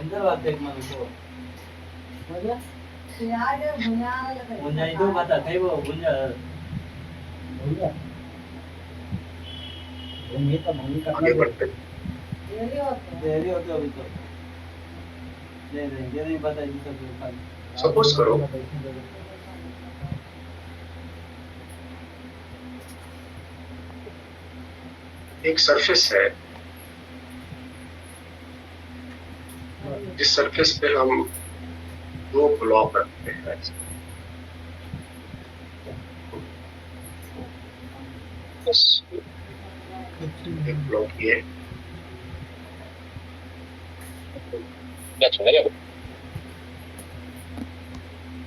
अंदर बात देख मन को यार भुंजा इधर बता थे वो भुंजा ये तो भूमि का आगे बढ़ते देरी होते अभी तो ले ये नहीं पता ये सब सपोज करो एक सरफेस है जिस सरफेस पे हम दो ब्लॉक रखते हैं। एक ब्लॉक ये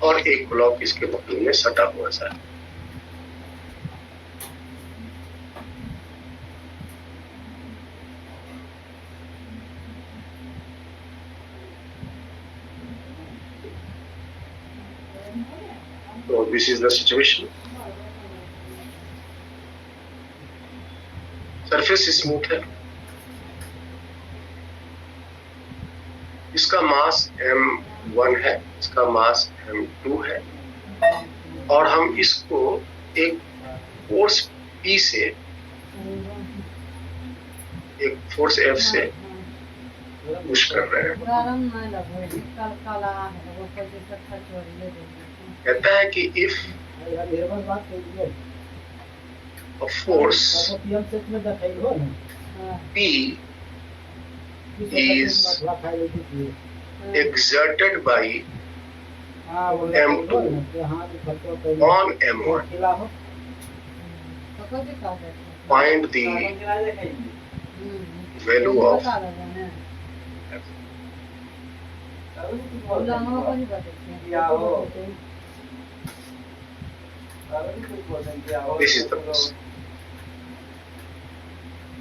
और एक ब्लॉक इसके बगल में सटा हुआ सा है। So this is the situation. Surface smooth है, इसका मास m1 है, इसका मास m2 है और हम इसको एक फोर्स P से, एक फोर्स F से पुश कर रहे हैं। कहता है कि if a force P is exerted by M2 on M1, find the value of F. This is the question.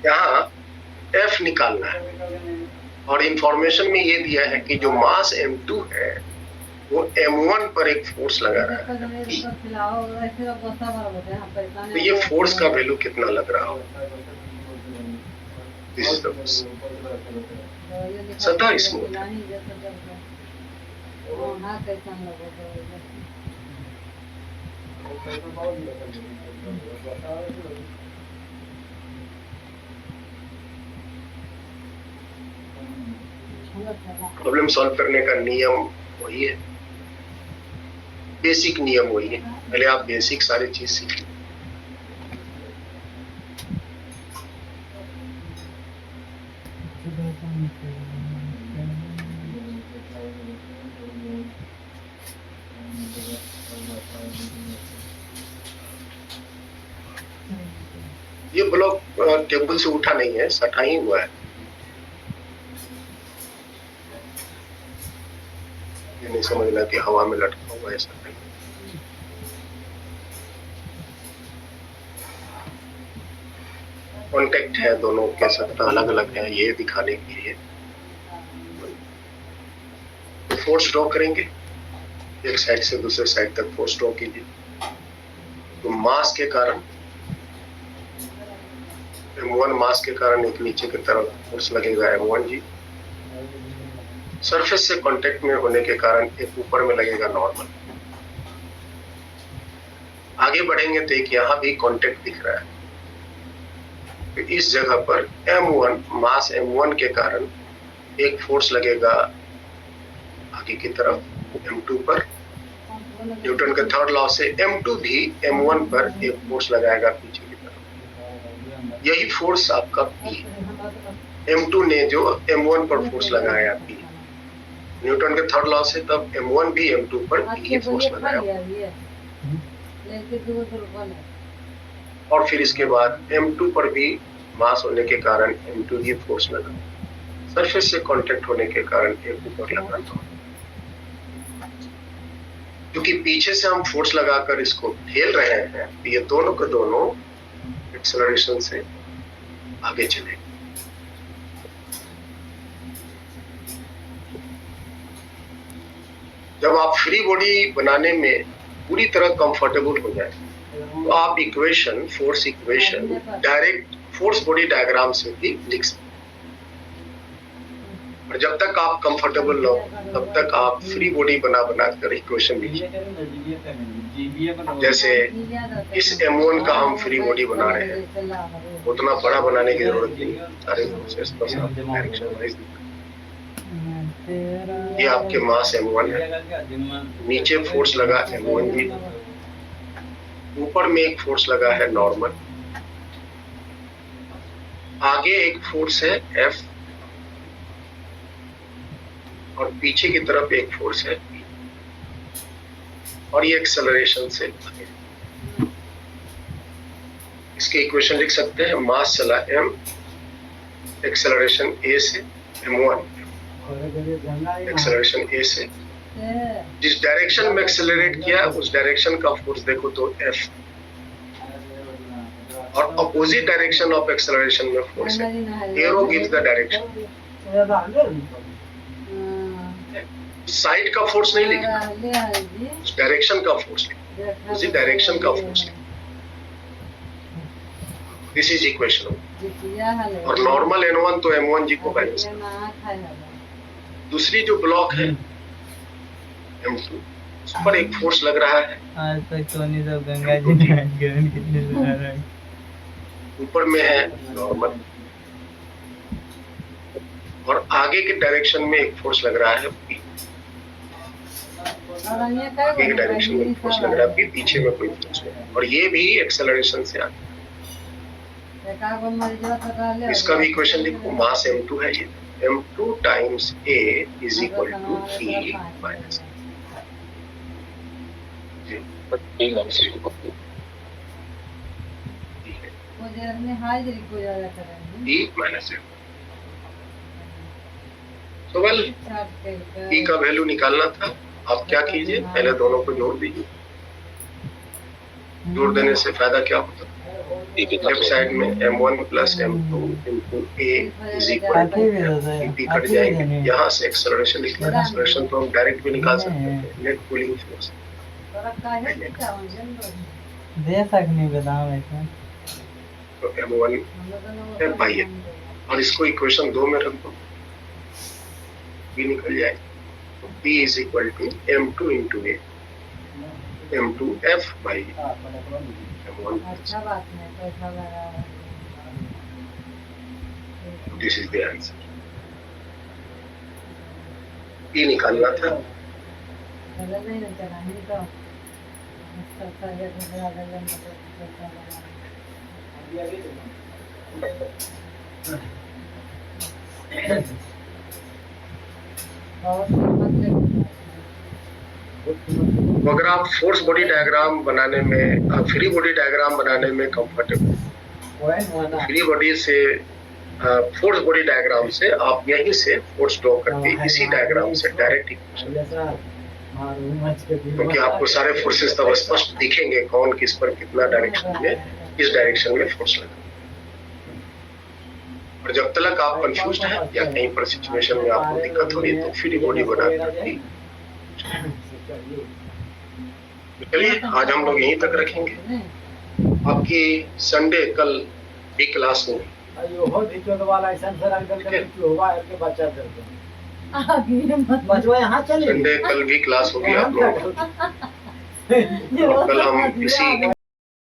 यहाँ F निकालना है और इंफॉर्मेशन में ये दिया है कि जो मास M2 है वो M1 पर एक फोर्स लगा रहा है। तो ये फोर्स का वैल्यू कितना लग रहा हो? This is the question. सतह स्मूथ है। प्रॉब्लम सॉल्व करने का नियम वही है, बेसिक नियम वही है। पहले आप बेसिक सारी चीज सीखिए। ये ब्लॉक टेबल से उठा नहीं है, सटा ही हुआ है। ये नहीं समझना कि हवा में लटका हुआ है, ऐसा नहीं। कॉन्टेक्ट है, दोनों के सतह अलग अलग है, ये दिखाने के लिए। तो फोर्स ड्रॉ करेंगे, एक साइड से दूसरे साइड तक फोर्स ड्रॉ कीजिए। तो मास के कारण M1 मास के कारण एक नीचे की तरफ फोर्स लगेगा M1 जी। सरफेस से कांटेक्ट में होने के कारण एक ऊपर में लगेगा नॉर्मल। आगे बढ़ेंगे तो एक यहाँ भी कांटेक्ट दिख रहा है। तो इस जगह पर M1 मास M1 के कारण एक फोर्स लगेगा आगे की तरफ M2 पर। न्यूटन के थर्ड लॉ से M2 भी M1 पर एक फोर्स लगाएगा पीछे की तरफ। यही फोर्स आपका P, M2 ने जो M1 पर फोर्स लगाया P, न्यूटन के थर्ड लॉ से तब M1 भी M2 पर P फोर्स लगाया। और फिर इसके बाद M2 पर भी मास होने के कारण M2 भी फोर्स लगा। सरफेस से कांटेक्ट होने के कारण एक ऊपर लगा। क्योंकि पीछे से हम फोर्स लगाकर इसको ठेल रहे हैं, तो ये दोनों के दोनों एक्सेलरेशन से आगे चले। जब आप फ्री बॉडी बनाने में पूरी तरह कंफर्टेबल हो जाए तो आप equation, force equation direct force body diagram से भी लिख सकते हैं। और जब तक आप कंफर्टेबल ना हो तब तक आप फ्री बॉडी बना बना कर इक्वेशन लिखिए। जैसे इस M1 का हम फ्री बॉडी बना रहे हैं, उतना बड़ा बनाने की जरूरत नहीं है, सारे फोर्सेस बस आप डायरेक्शन वाइज। ये आपके मास M1 है, नीचे फोर्स लगा M1 जी, ऊपर में एक फोर्स लगा है नॉर्मल, आगे एक फोर्स है F और पीछे की तरफ एक फोर्स है P, और ये एक्सेलरेशन से आगे। इसके इक्वेशन लिख सकते हैं, मास चला M, एक्सेलरेशन A से M1, एक्सेलरेशन A से जिस डायरेक्शन में एक्सेलरेट किया उस डायरेक्शन का फोर्स देखो तो F, और अपोजिट डायरेक्शन ऑफ एक्सेलरेशन में फोर्स है। Arrow gives the direction, side का फोर्स नहीं लिखना, उस डायरेक्शन का फोर्स लिखना, उसी डायरेक्शन का फोर्स लिखना। This is equation. और नॉर्मल N1 तो M1 जी को बैलेंस। दूसरी जो ब्लॉक है M2, उस पर एक फोर्स लग रहा है। आज तक तो नहीं सब गंगा जी ने कितने सारा ऊपर में है नॉर्मल, और आगे के डायरेक्शन में एक फोर्स लग रहा है P, आगे के डायरेक्शन में फोर्स लग रहा है P, पीछे में कोई फोर्स नहीं, और ये भी एक्सेलरेशन से आता है। इसका भी इक्वेशन लिखो, मास M2 है ये, M2 times A is equal to P minus E minus M। तो वेल E का वैल्यू निकालना था। आप क्या कीजिए, पहले दोनों को जोड़ दीजिए। जोड़ देने से फायदा क्या होता है, लेफ्ट साइड में M1 plus M2 into A is equal to P cut जाएंगे। यहाँ से एक्सेलरेशन निकलेगा, एक्सेलरेशन तो हम डायरेक्ट भी निकाल सकते हैं, नेट पुलिंग फोर्स दे सकनी बताओ ऐसा। तो M1 है भाई, और इसको इक्वेशन 2 में रख दो, P निकल जाएगा। तो P is equal to M2 into A, M2F by M1। This is the answer. P निकालना था। अगर आप फोर्स बॉडी डायग्राम बनाने में, फ्री बॉडी डायग्राम बनाने में कंफर्टेबल, फ्री बॉडी से फोर्स बॉडी डायग्राम से आप यहीं से फोर्स ड्रॉ करके इसी डायग्राम से डायरेक्ट इक्वेशन, क्योंकि आपको सारे फोर्सेस तब स्पष्ट दिखेंगे कौन किस पर कितना डायरेक्शन में, इस डायरेक्शन में फोर्स लगा। और जब तक आप कंफ्यूज्ड हैं या कहीं पर सिचुएशन में आपको दिक्कत हो रही है तो फ्री बॉडी बनाकर चलिए आज हम लोग यहीं तक रखेंगे। आपकी संडे कल भी क्लास होगी। संडे कल भी क्लास होगी आप लोगों को। कल हम इसी